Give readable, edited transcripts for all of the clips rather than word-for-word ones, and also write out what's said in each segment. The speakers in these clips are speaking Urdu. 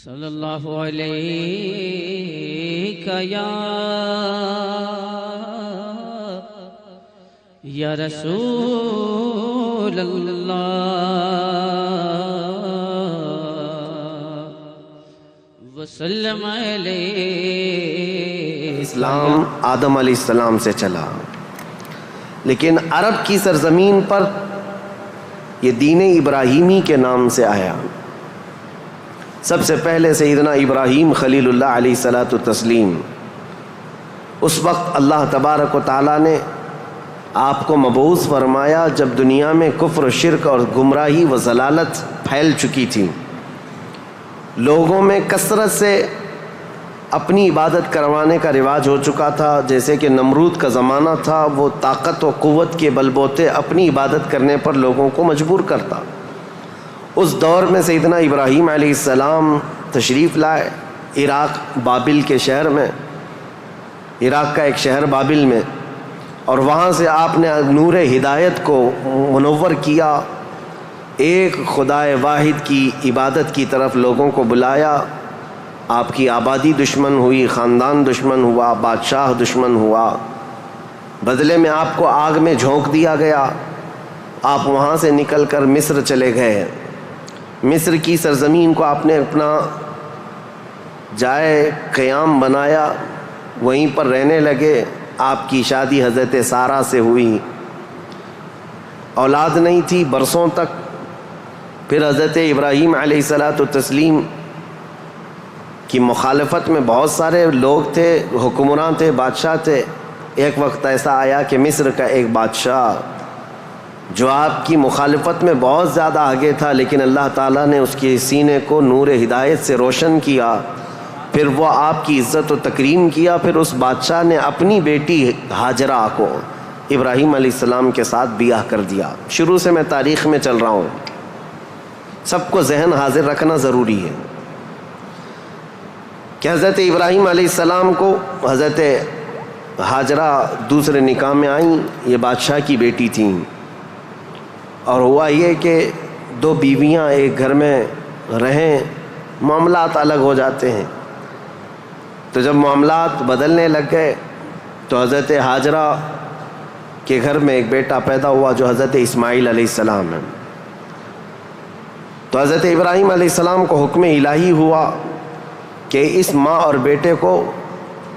صلی اللہ علیہ یا رسول اللہ وسلم علیہ۔ اسلام آدم علیہ السلام سے چلا، لیکن عرب کی سرزمین پر یہ دین ابراہیمی کے نام سے آیا۔ سب سے پہلے سیدنا ابراہیم خلیل اللہ علیہ الصلاۃ والتسلیم، اس وقت اللہ تبارک و تعالیٰ نے آپ کو مبعوث فرمایا جب دنیا میں کفر و شرک اور گمراہی و ضلالت پھیل چکی تھی، لوگوں میں کثرت سے اپنی عبادت کروانے کا رواج ہو چکا تھا۔ جیسے کہ نمرود کا زمانہ تھا، وہ طاقت و قوت کے بل بوتے اپنی عبادت کرنے پر لوگوں کو مجبور کرتا۔ اس دور میں سیدنا ابراہیم علیہ السلام تشریف لائے عراق بابل کے شہر میں، عراق کا ایک شہر بابل میں، اور وہاں سے آپ نے نور ہدایت کو منور کیا، ایک خدائے واحد کی عبادت کی طرف لوگوں کو بلایا۔ آپ کی آبادی دشمن ہوئی، خاندان دشمن ہوا، بادشاہ دشمن ہوا، بدلے میں آپ کو آگ میں جھونک دیا گیا۔ آپ وہاں سے نکل کر مصر چلے گئے۔ مصر کی سرزمین کو آپ نے اپنا جائے قیام بنایا، وہیں پر رہنے لگے۔ آپ کی شادی حضرت سارہ سے ہوئی، اولاد نہیں تھی برسوں تک۔ پھر حضرت ابراہیم علیہ الصلاۃ والتسلیم کی مخالفت میں بہت سارے لوگ تھے، حکمراں تھے، بادشاہ تھے۔ ایک وقت ایسا آیا کہ مصر کا ایک بادشاہ جو آپ کی مخالفت میں بہت زیادہ آگے تھا، لیکن اللہ تعالیٰ نے اس کے سینے کو نور ہدایت سے روشن کیا، پھر وہ آپ کی عزت و تکریم کیا۔ پھر اس بادشاہ نے اپنی بیٹی ہاجرہ کو ابراہیم علیہ السلام کے ساتھ بیاہ کر دیا۔ شروع سے میں تاریخ میں چل رہا ہوں، سب کو ذہن حاضر رکھنا ضروری ہے کہ حضرت ابراہیم علیہ السلام کو حضرت ہاجرہ دوسرے نکاح میں آئیں، یہ بادشاہ کی بیٹی تھیں، اور ہوا یہ کہ دو بیویاں ایک گھر میں رہیں، معاملات الگ ہو جاتے ہیں۔ تو جب معاملات بدلنے لگ گئے تو حضرت ہاجرہ کے گھر میں ایک بیٹا پیدا ہوا جو حضرت اسماعیل علیہ السلام ہے۔ تو حضرت ابراہیم علیہ السلام کو حکم الہی ہوا کہ اس ماں اور بیٹے کو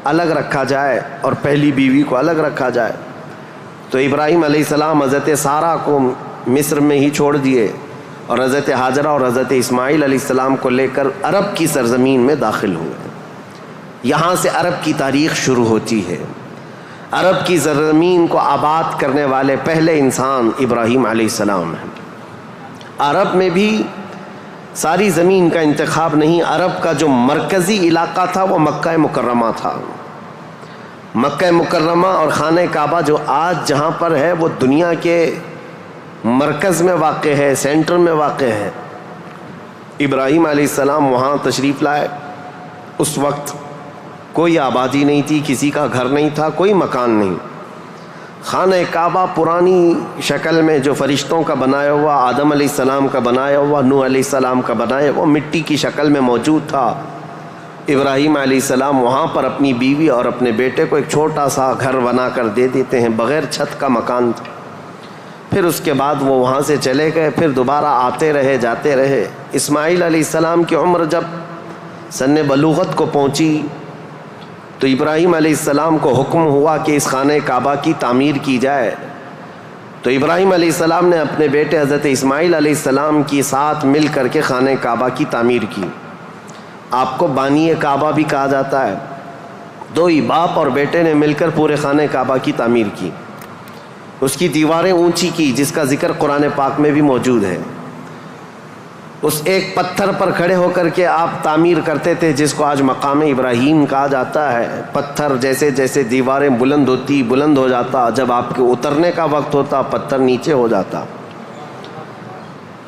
الگ رکھا جائے اور پہلی بیوی کو الگ رکھا جائے۔ تو ابراہیم علیہ السلام حضرت سارہ کو مصر میں ہی چھوڑ دیے اور حضرت ہاجرہ اور حضرت اسماعیل علیہ السلام کو لے کر عرب کی سرزمین میں داخل ہوئے۔ یہاں سے عرب کی تاریخ شروع ہوتی ہے۔ عرب کی سرزمین کو آباد کرنے والے پہلے انسان ابراہیم علیہ السلام ہیں۔ عرب میں بھی ساری زمین کا انتخاب نہیں، عرب کا جو مرکزی علاقہ تھا وہ مکہ مکرمہ تھا۔ مکہ مکرمہ اور خانہ کعبہ جو آج جہاں پر ہے وہ دنیا کے مرکز میں واقع ہے، سینٹر میں واقع ہے۔ ابراہیم علیہ السلام وہاں تشریف لائے۔ اس وقت کوئی آبادی نہیں تھی، کسی کا گھر نہیں تھا، کوئی مکان نہیں۔ خانہ کعبہ پرانی شکل میں جو فرشتوں کا بنایا ہوا، آدم علیہ السلام کا بنایا ہوا، نوح علیہ السلام کا بنایا ہوا مٹی کی شکل میں موجود تھا۔ ابراہیم علیہ السلام وہاں پر اپنی بیوی اور اپنے بیٹے کو ایک چھوٹا سا گھر بنا کر دے دیتے ہیں، بغیر چھت کا مکان تھا۔ پھر اس کے بعد وہ وہاں سے چلے گئے، پھر دوبارہ آتے رہے، جاتے رہے۔ اسماعیل علیہ السلام کی عمر جب سن بلوغت کو پہنچی تو ابراہیم علیہ السلام کو حکم ہوا کہ اس خانہ کعبہ کی تعمیر کی جائے۔ تو ابراہیم علیہ السلام نے اپنے بیٹے حضرت اسماعیل علیہ السلام کے ساتھ مل کر کے خانہ کعبہ کی تعمیر کی۔ آپ کو بانی کعبہ بھی کہا جاتا ہے۔ دو ہی باپ اور بیٹے نے مل کر پورے خانہ کعبہ کی تعمیر کی، اس کی دیواریں اونچی کی، جس کا ذکر قرآن پاک میں بھی موجود ہے۔ اس ایک پتھر پر کھڑے ہو کر کے آپ تعمیر کرتے تھے، جس کو آج مقام ابراہیم کہا جاتا ہے۔ پتھر جیسے جیسے دیواریں بلند ہوتی بلند ہو جاتا، جب آپ کے اترنے کا وقت ہوتا پتھر نیچے ہو جاتا۔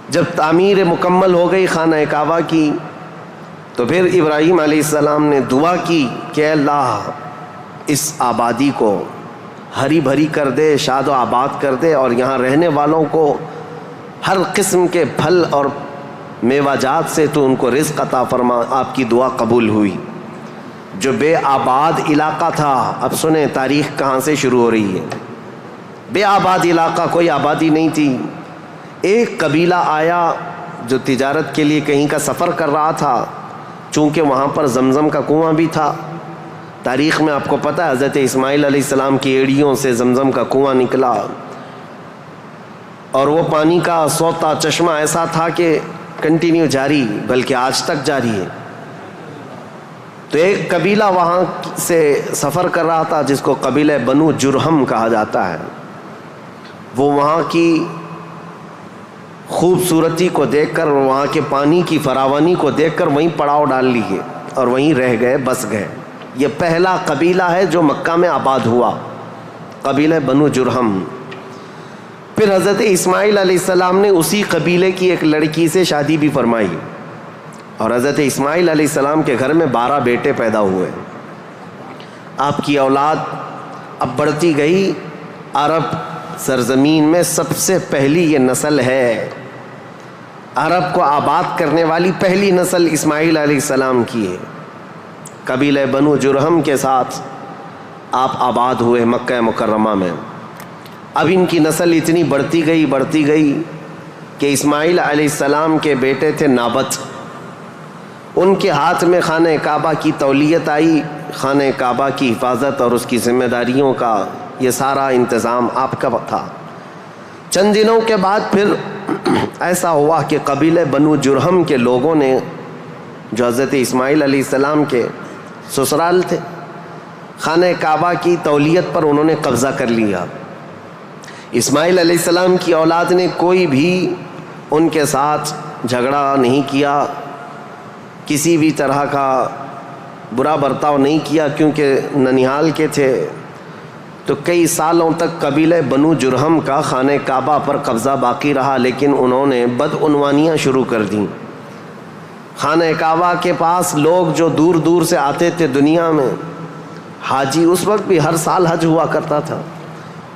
جب تعمیر مکمل ہو گئی خانہ کعبہ کی تو پھر ابراہیم علیہ السلام نے دعا کی کہ اللہ اس آبادی کو ہری بھری کر دے، شاد و آباد کر دے، اور یہاں رہنے والوں کو ہر قسم کے پھل اور میوہ جات سے تو ان کو رزق عطا فرما. آپ کی دعا قبول ہوئی. جو بے آباد علاقہ تھا، اب سنیں تاریخ کہاں سے شروع ہو رہی ہے. بے آباد علاقہ، کوئی آبادی نہیں تھی. ایک قبیلہ آیا جو تجارت کے لیے کہیں کا سفر کر رہا تھا. چونکہ وہاں پر زمزم کا کنواں بھی تھا. تاریخ میں آپ کو پتہ ہے حضرت اسماعیل علیہ السلام کی ایڑیوں سے زمزم کا کنواں نکلا، اور وہ پانی کا سوتا چشمہ ایسا تھا کہ کنٹینیو جاری، بلکہ آج تک جاری ہے. تو ایک قبیلہ وہاں سے سفر کر رہا تھا جس کو قبیلہ بنو جرہم کہا جاتا ہے. وہ وہاں کی خوبصورتی کو دیکھ کر، وہاں کے پانی کی فراوانی کو دیکھ کر وہیں پڑاؤ ڈال لیے اور وہیں رہ گئے، بس گئے. یہ پہلا قبیلہ ہے جو مکہ میں آباد ہوا، قبیلہ بنو جرہم. پھر حضرت اسماعیل علیہ السلام نے اسی قبیلے کی ایک لڑکی سے شادی بھی فرمائی، اور حضرت اسماعیل علیہ السلام کے گھر میں 12 بیٹے پیدا ہوئے. آپ کی اولاد اب بڑھتی گئی. عرب سرزمین میں سب سے پہلی یہ نسل ہے، عرب کو آباد کرنے والی پہلی نسل اسماعیل علیہ السلام کی ہے. قبیلہ بنو جرہم کے ساتھ آپ آباد ہوئے مکہ مکرمہ میں. اب ان کی نسل اتنی بڑھتی گئی کہ اسماعیل علیہ السلام کے بیٹے تھے نابت. ان کے ہاتھ میں خانہ کعبہ کی تولیت آئی. خانہ کعبہ کی حفاظت اور اس کی ذمہ داریوں کا یہ سارا انتظام آپ کا تھا. چند دنوں کے بعد پھر ایسا ہوا کہ قبیلہ بنو جرہم کے لوگوں نے، جو حضرت اسماعیل علیہ السلام کے سسرال تھے، خانہ کعبہ کی تولیت پر انہوں نے قبضہ کر لیا. اسماعیل علیہ السلام کی اولاد نے کوئی بھی ان کے ساتھ جھگڑا نہیں کیا، کسی بھی طرح کا برا برتاؤ نہیں کیا، کیونکہ ننیال کے تھے. تو کئی سالوں تک قبیلہ بنو جرہم کا خانہ کعبہ پر قبضہ باقی رہا، لیکن انہوں نے بدعنوانیاں شروع کر دیں. خانہ کعبہ کے پاس لوگ جو دور دور سے آتے تھے دنیا میں، حاجی، اس وقت بھی ہر سال حج ہوا کرتا تھا،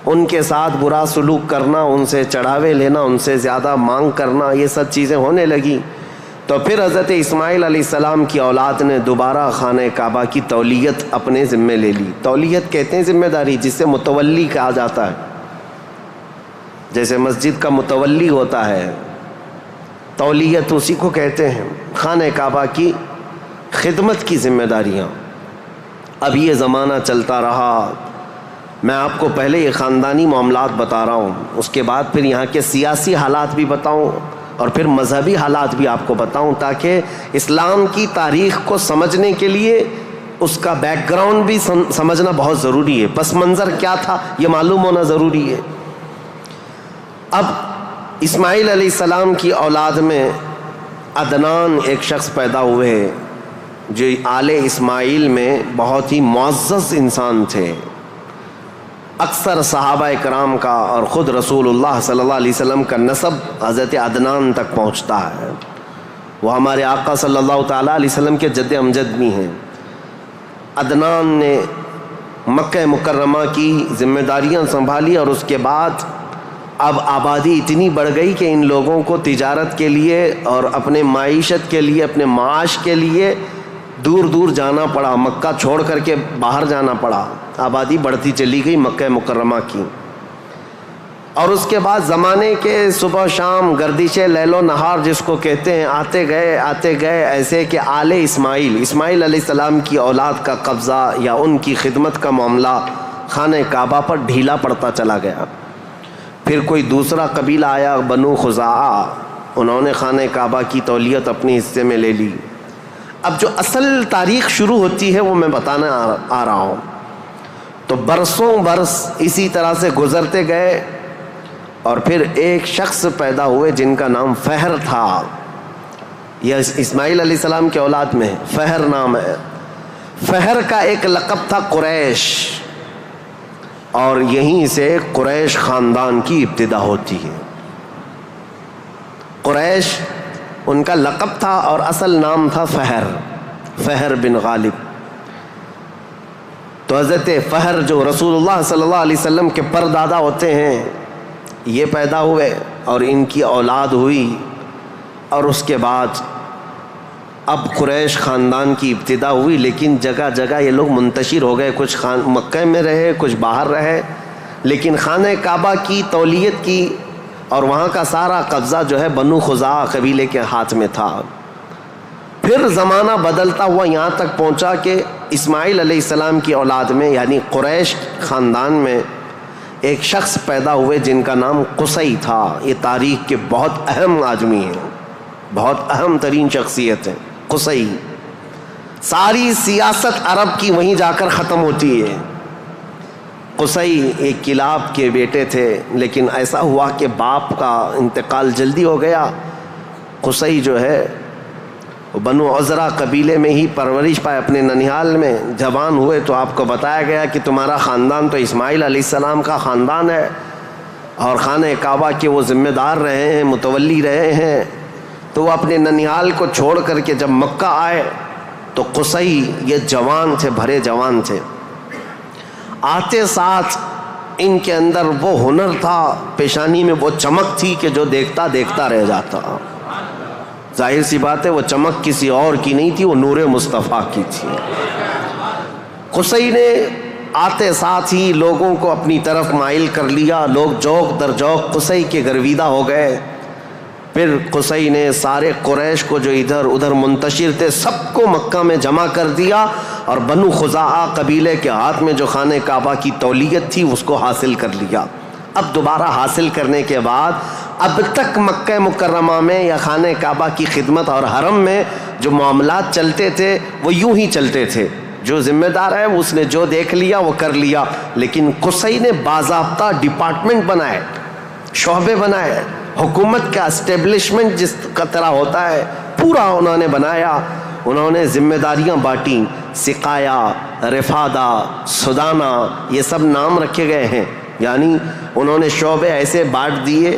ان کے ساتھ برا سلوک کرنا، ان سے چڑھاوے لینا، ان سے زیادہ مانگ کرنا، یہ سب چیزیں ہونے لگی. تو پھر حضرت اسماعیل علیہ السلام کی اولاد نے دوبارہ خانہ کعبہ کی تولیت اپنے ذمے لے لی. تولیت کہتے ہیں ذمہ داری، جس سے متولی کہا جاتا ہے. جیسے مسجد کا متولی ہوتا ہے، تولیت اسی کو کہتے ہیں. خانہ کعبہ کی خدمت کی ذمہ داریاں. اب یہ زمانہ چلتا رہا. میں آپ کو پہلے یہ خاندانی معاملات بتا رہا ہوں، اس کے بعد پھر یہاں کے سیاسی حالات بھی بتاؤں، اور پھر مذہبی حالات بھی آپ کو بتاؤں، تاکہ اسلام کی تاریخ کو سمجھنے کے لیے اس کا بیک گراؤنڈ بھی سمجھنا بہت ضروری ہے. پس منظر کیا تھا یہ معلوم ہونا ضروری ہے. اب اسماعیل علیہ السلام کی اولاد میں عدنان ایک شخص پیدا ہوئے جو آل اسماعیل میں بہت ہی معزز انسان تھے. اکثر صحابہ کرام کا اور خود رسول اللہ صلی اللہ علیہ وسلم کا نسب حضرت عدنان تک پہنچتا ہے. وہ ہمارے آقا صلی اللہ تعالیٰ علیہ وسلم کے جد امجد بھی ہیں. عدنان نے مکہ مکرمہ کی ذمہ داریاں سنبھالی، اور اس کے بعد اب آبادی اتنی بڑھ گئی کہ ان لوگوں کو تجارت کے لیے اور اپنے معیشت کے لیے، اپنے معاش کے لیے دور دور جانا پڑا، مکہ چھوڑ کر کے باہر جانا پڑا. آبادی بڑھتی چلی گئی مکہ مکرمہ کی. اور اس کے بعد زمانے کے صبح شام گردش لیل و نہار جس کو کہتے ہیں، آتے گئے ایسے کہ آل اسماعیل علیہ السلام کی اولاد کا قبضہ یا ان کی خدمت کا معاملہ خانہ کعبہ پر ڈھیلا پڑتا چلا گیا. پھر کوئی دوسرا قبیلہ آیا، بنو خزاعہ، انہوں نے خانہ کعبہ کی تولیت اپنے حصے میں لے لی. اب جو اصل تاریخ شروع ہوتی ہے وہ میں بتانا آ رہا ہوں. تو برسوں برس اسی طرح سے گزرتے گئے، اور پھر ایک شخص پیدا ہوئے جن کا نام فہر تھا. یہ اسماعیل علیہ السلام کے اولاد میں فہر نام ہے. فہر کا ایک لقب تھا قریش، اور یہیں سے قریش خاندان کی ابتدا ہوتی ہے. قریش ان کا لقب تھا اور اصل نام تھا فہر بن غالب. تو حضرت فہر جو رسول اللہ صلی اللہ علیہ وسلم کے پردادا ہوتے ہیں، یہ پیدا ہوئے اور ان کی اولاد ہوئی. اور اس کے بعد اب قریش خاندان کی ابتدا ہوئی، لیکن جگہ جگہ یہ لوگ منتشر ہو گئے، کچھ مکہ میں رہے، کچھ باہر رہے، لیکن خانہ کعبہ کی تولیت کی اور وہاں کا سارا قبضہ جو ہے بنو خزاعہ قبیلے کے ہاتھ میں تھا۔ پھر زمانہ بدلتا ہوا یہاں تک پہنچا کہ اسماعیل علیہ السلام کی اولاد میں یعنی قریش خاندان میں ایک شخص پیدا ہوئے جن کا نام قصی تھا۔ یہ تاریخ کے بہت اہم آدمی ہیں، بہت اہم ترین شخصیت ہیں قصی۔ ساری سیاست عرب کی وہیں جا کر ختم ہوتی ہے۔ قصی ایک کلاب کے بیٹے تھے، لیکن ایسا ہوا کہ باپ کا انتقال جلدی ہو گیا۔ قصی جو ہے بنو عزرہ قبیلے میں ہی پرورش پائے اپنے ننیال میں۔ جوان ہوئے تو آپ کو بتایا گیا کہ تمہارا خاندان تو اسماعیل علیہ السلام کا خاندان ہے اور خانہ کعبہ کے وہ ذمہ دار رہے ہیں، متولی رہے ہیں۔ تو وہ اپنے ننیال کو چھوڑ کر کے جب مکہ آئے تو قصی یہ جوان تھے، بھرے جوان تھے۔ آتے ساتھ ان کے اندر وہ ہنر تھا، پیشانی میں وہ چمک تھی کہ جو دیکھتا دیکھتا رہ جاتا۔ ظاہر سی بات ہے وہ چمک کسی اور کی نہیں تھی، وہ نور مصطفیٰ کی تھی۔ قصی نے آتے ساتھ ہی لوگوں کو اپنی طرف مائل کر لیا، لوگ جوق در جوق قصی کے گرویدہ ہو گئے۔ پھر قصی نے سارے قریش کو جو ادھر ادھر منتشر تھے سب کو مکہ میں جمع کر دیا اور بنو خزاعہ قبیلے کے ہاتھ میں جو خانہ کعبہ کی تولیت تھی اس کو حاصل کر لیا۔ اب دوبارہ حاصل کرنے کے بعد اب تک مکہ مکرمہ میں یا خانہ کعبہ کی خدمت اور حرم میں جو معاملات چلتے تھے وہ یوں ہی چلتے تھے۔ جو ذمہ دار ہے اس نے جو دیکھ لیا وہ کر لیا، لیکن قصی نے باضابطہ ڈپارٹمنٹ بنائے، شعبے بنائے، حکومت کا اسٹیبلشمنٹ جس کا طرح ہوتا ہے پورا انہوں نے بنایا۔ انہوں نے ذمہ داریاں بانٹیں، سقایا، رفادہ، سدانہ، یہ سب نام رکھے گئے ہیں۔ یعنی انہوں نے شعبے ایسے بانٹ دیے،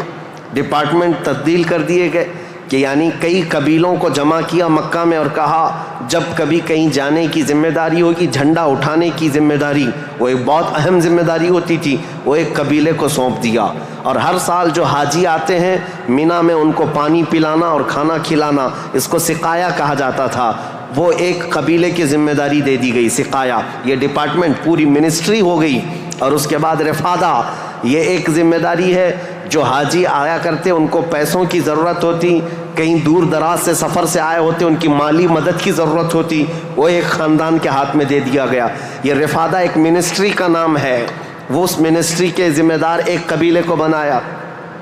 ڈپارٹمنٹ تبدیل کر دیے گئے کہ یعنی کئی قبیلوں کو جمع کیا مکہ میں اور کہا جب کبھی کہیں جانے کی ذمہ داری ہوگی، جھنڈا اٹھانے کی ذمہ داری، وہ ایک بہت اہم ذمہ داری ہوتی تھی، وہ ایک قبیلے کو سونپ دیا۔ اور ہر سال جو حاجی آتے ہیں مینا میں ان کو پانی پلانا اور کھانا کھلانا، اس کو سقایا کہا جاتا تھا، وہ ایک قبیلے کی ذمہ داری دے دی گئی، سقایا، یہ ڈپارٹمنٹ پوری منسٹری ہو گئی۔ اور اس کے بعد رفادہ، یہ ایک ذمہ داری ہے، جو حاجی آیا کرتے ان کو پیسوں کی ضرورت ہوتی، کہیں دور دراز سے سفر سے آئے ہوتے ان کی مالی مدد کی ضرورت ہوتی، وہ ایک خاندان کے ہاتھ میں دے دیا گیا۔ یہ رفادہ ایک منسٹری کا نام ہے، وہ اس منسٹری کے ذمہ دار ایک قبیلے کو بنایا۔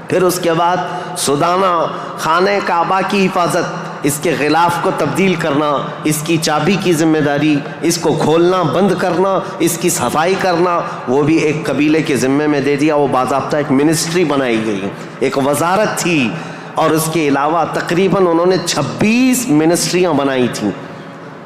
پھر اس کے بعد سدانہ، خانہ کعبہ کی حفاظت، اس کے غلاف کو تبدیل کرنا، اس کی چابی کی ذمہ داری، اس کو کھولنا بند کرنا، اس کی صفائی کرنا، وہ بھی ایک قبیلے کے ذمے میں دے دیا۔ وہ باضابطہ ایک منسٹری بنائی گئی، ایک وزارت تھی، اور اس کے علاوہ تقریباً انہوں نے 26 منسٹریاں بنائی تھیں،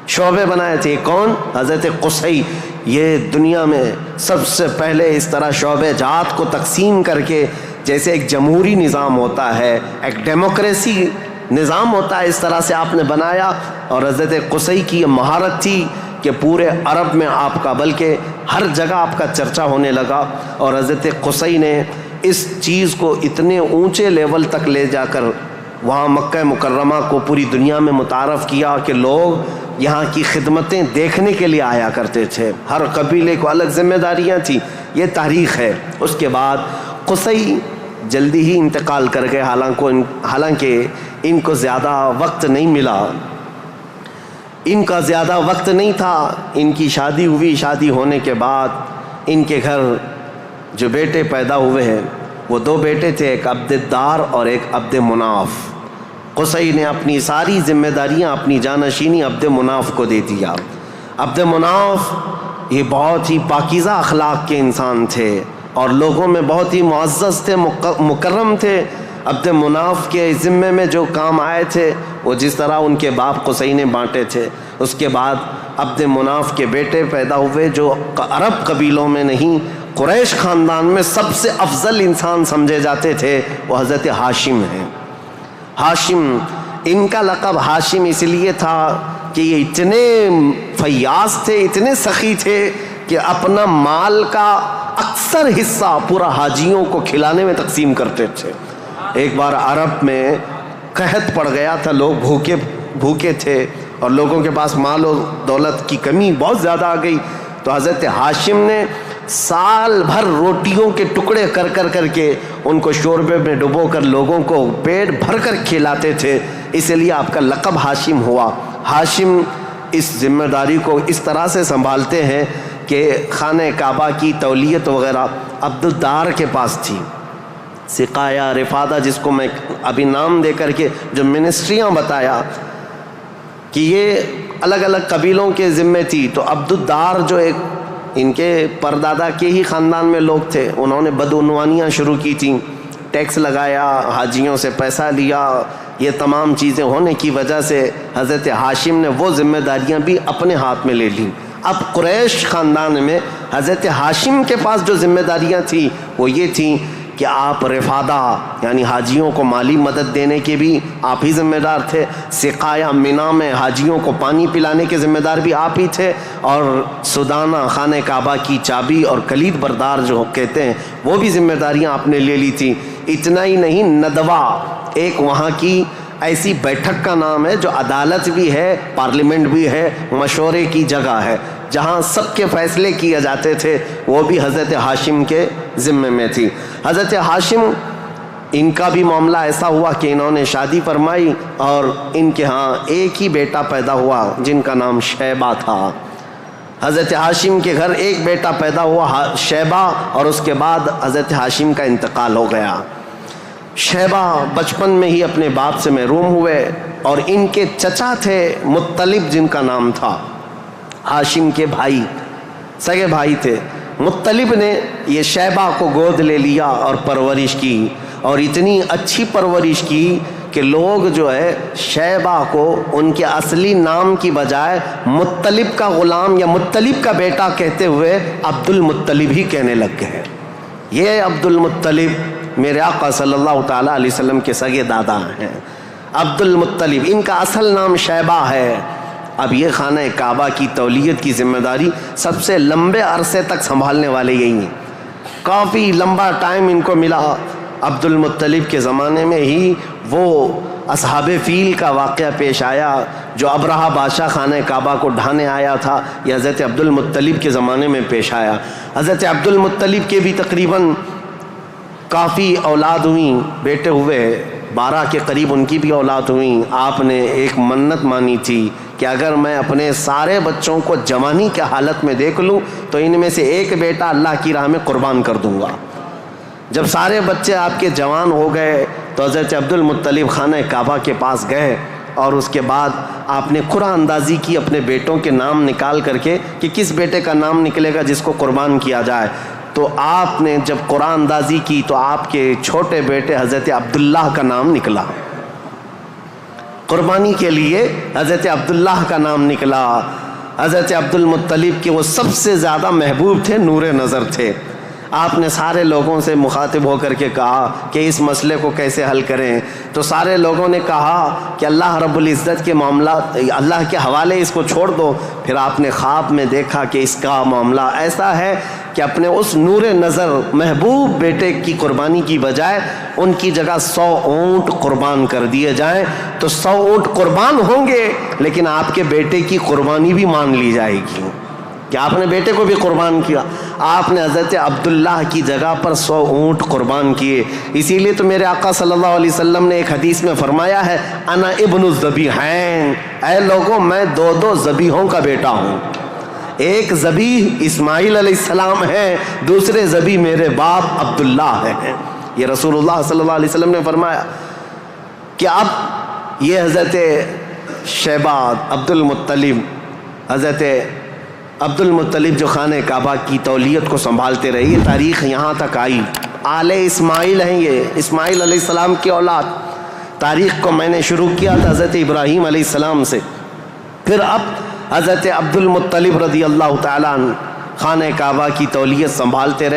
شعبے بنائے تھے۔ کون؟ حضرت قصی۔ یہ دنیا میں سب سے پہلے اس طرح شعبے جات کو تقسیم کر کے، جیسے ایک جمہوری نظام ہوتا ہے، ایک ڈیموکریسی نظام ہوتا ہے، اس طرح سے آپ نے بنایا۔ اور حضرت قصی کی یہ مہارت تھی کہ پورے عرب میں آپ کا، بلکہ ہر جگہ آپ کا چرچا ہونے لگا۔ اور حضرت قصی نے اس چیز کو اتنے اونچے لیول تک لے جا کر وہاں مکہ مکرمہ کو پوری دنیا میں متعارف کیا کہ لوگ یہاں کی خدمتیں دیکھنے کے لیے آیا کرتے تھے، ہر قبیلے کو الگ ذمہ داریاں تھیں۔ یہ تاریخ ہے۔ اس کے بعد قصی جلدی ہی انتقال کر گئے، حالانکہ ان کو زیادہ وقت نہیں ملا، ان کا زیادہ وقت نہیں تھا۔ ان کی شادی ہوئی، شادی ہونے کے بعد ان کے گھر جو بیٹے پیدا ہوئے ہیں وہ 2 بیٹے تھے، ایک عبد الدار اور ایک عبد مناف۔ قصی نے اپنی ساری ذمہ داریاں، اپنی جانشینی عبد مناف کو دے دیا۔ عبد مناف یہ بہت ہی پاکیزہ اخلاق کے انسان تھے اور لوگوں میں بہت ہی معزز تھے، مکرم تھے۔ عبد مناف کے ذمے میں جو کام آئے تھے وہ جس طرح ان کے باپ قصی نے بانٹے تھے۔ اس کے بعد عبد مناف کے بیٹے پیدا ہوئے جو عرب قبیلوں میں نہیں، قریش خاندان میں سب سے افضل انسان سمجھے جاتے تھے، وہ حضرت ہاشم ہیں۔ ہاشم، ان کا لقب ہاشم اس لیے تھا کہ یہ اتنے فیاض تھے، اتنے سخی تھے کہ اپنا مال کا اکثر حصہ پورا حاجیوں کو کھلانے میں تقسیم کرتے تھے۔ ایک بار عرب میں قحط پڑ گیا تھا، لوگ بھوکے تھے اور لوگوں کے پاس مال و دولت کی کمی بہت زیادہ آ گئی، تو حضرت ہاشم نے سال بھر روٹیوں کے ٹکڑے کر کے ان کو شوربے میں ڈبو کر لوگوں کو پیٹ بھر کر کھلاتے تھے، اس لیے آپ کا لقب ہاشم ہوا۔ ہاشم اس ذمہ داری کو اس طرح سے سنبھالتے ہیں کہ خانہ کعبہ کی تولیت وغیرہ عبدالدار کے پاس تھی۔ سقایہ رفادہ، جس کو میں ابھی نام دے کر کے جو منسٹریاں بتایا کہ یہ الگ الگ قبیلوں کے ذمے تھی، تو عبدالدار جو ایک ان کے پردادا کے ہی خاندان میں لوگ تھے، انہوں نے بدعنوانیاں شروع کی تھیں، ٹیکس لگایا، حاجیوں سے پیسہ لیا، یہ تمام چیزیں ہونے کی وجہ سے حضرت ہاشم نے وہ ذمہ داریاں بھی اپنے ہاتھ میں لے لیں۔ اب قریش خاندان میں حضرت ہاشم کے پاس جو ذمہ داریاں تھیں وہ یہ تھیں کہ آپ رفادہ یعنی حاجیوں کو مالی مدد دینے کے بھی آپ ہی ذمہ دار تھے، سقایہ مینا میں حاجیوں کو پانی پلانے کے ذمہ دار بھی آپ ہی تھے، اور سدانہ خانہ کعبہ کی چابی اور کلید بردار جو کہتے ہیں وہ بھی ذمہ داریاں آپ نے لے لی تھیں۔ اتنا ہی نہیں، ندوہ ایک وہاں کی ایسی بیٹھک کا نام ہے جو عدالت بھی ہے، پارلیمنٹ بھی ہے، مشورے کی جگہ ہے، جہاں سب کے فیصلے کیے جاتے تھے، وہ بھی حضرت ہاشم کے ذمے میں تھی۔ حضرت ہاشم، ان کا بھی معاملہ ایسا ہوا کہ انہوں نے شادی فرمائی اور ان کے ہاں ایک ہی بیٹا پیدا ہوا جن کا نام شیبہ تھا۔ حضرت ہاشم کے گھر ایک بیٹا پیدا ہوا شیبہ، اور اس کے بعد حضرت ہاشم کا انتقال ہو گیا۔ شیبہ بچپن میں ہی اپنے باپ سے محروم ہوئے، اور ان کے چچا تھے مطلب، جن کا نام تھا، ہاشم کے بھائی، سگے بھائی تھے۔ مطلب نے یہ شیبہ کو گود لے لیا اور پرورش کی، اور اتنی اچھی پرورش کی کہ لوگ جو ہے شیبہ کو ان کے اصلی نام کی بجائے مطلب کا غلام یا مطلب کا بیٹا کہتے ہوئے عبد المطلب ہی کہنے لگ گئے۔ یہ عبد المطلب میرے آقا صلی اللہ تعالیٰ علیہ وسلم کے سگے دادا ہیں، عبد المطلب، ان کا اصل نام شیبہ ہے۔ اب یہ خانہ کعبہ کی تولیت کی ذمہ داری سب سے لمبے عرصے تک سنبھالنے والے یہی ہیں، کافی لمبا ٹائم ان کو ملا۔ عبد المطلب کے زمانے میں ہی وہ اصحاب فیل کا واقعہ پیش آیا، جو ابرہہ بادشاہ خانہ کعبہ کو ڈھانے آیا تھا، یہ حضرت عبد المطلب کے زمانے میں پیش آیا۔ حضرت عبد المطلب کے بھی تقریباً کافی اولاد ہوئیں، بیٹے ہوئے، 12 کے قریب ان کی بھی اولاد ہوئیں۔ آپ نے ایک منت مانی تھی کہ اگر میں اپنے سارے بچوں کو جوانی کے حالت میں دیکھ لوں تو ان میں سے ایک بیٹا اللہ کی راہ میں قربان کر دوں گا۔ جب سارے بچے آپ کے جوان ہو گئے تو حضرت عبد المطلب خانہ کعبہ کے پاس گئے، اور اس کے بعد آپ نے قرعہ اندازی کی اپنے بیٹوں کے نام نکال کر کے کہ کس بیٹے کا نام نکلے گا جس کو قربان کیا جائے۔ تو آپ نے جب قرعہ اندازی کی تو آپ کے چھوٹے بیٹے حضرت عبداللہ کا نام نکلا، قربانی کے لیے حضرت عبداللہ کا نام نکلا۔ حضرت عبد المطلب کے وہ سب سے زیادہ محبوب تھے، نور نظر تھے۔ آپ نے سارے لوگوں سے مخاطب ہو کر کے کہا کہ اس مسئلے کو کیسے حل کریں، تو سارے لوگوں نے کہا کہ اللہ رب العزت کے معاملات اللہ کے حوالے اس کو چھوڑ دو۔ پھر آپ نے خواب میں دیکھا کہ اس کا معاملہ ایسا ہے کہ اپنے اس نور نظر محبوب بیٹے کی قربانی کی بجائے ان کی جگہ 100 اونٹ قربان کر دیے جائیں، تو 100 اونٹ قربان ہوں گے لیکن آپ کے بیٹے کی قربانی بھی مان لی جائے گی کہ آپ نے بیٹے کو بھی قربان کیا۔ آپ نے حضرت عبداللہ کی جگہ پر 100 اونٹ قربان کیے۔ اسی لیے تو میرے آقا صلی اللہ علیہ وسلم نے ایک حدیث میں فرمایا ہے، انا ابن الذبیحین، اے لوگوں میں 2 ذبیحوں کا بیٹا ہوں۔ ایک ذبیح اسماعیل علیہ السلام ہے، دوسرے ذبیح میرے باپ عبداللہ ہیں۔ یہ رسول اللہ صلی اللہ علیہ وسلم نے فرمایا کہ اب یہ حضرت شیبہ عبد المطلب، حضرت عبد المطلب جو خانہ کعبہ کی تولیت کو سنبھالتے رہے، یہ تاریخ یہاں تک آئی۔ آل اسماعیل ہیں، یہ اسماعیل علیہ السلام کی اولاد۔ تاریخ کو میں نے شروع کیا تھا حضرت ابراہیم علیہ السلام سے، پھر اب حضرت عبد المطلب رضی اللہ تعالیٰ عنہ خانہ کعبہ کی تولیت سنبھالتے رہے۔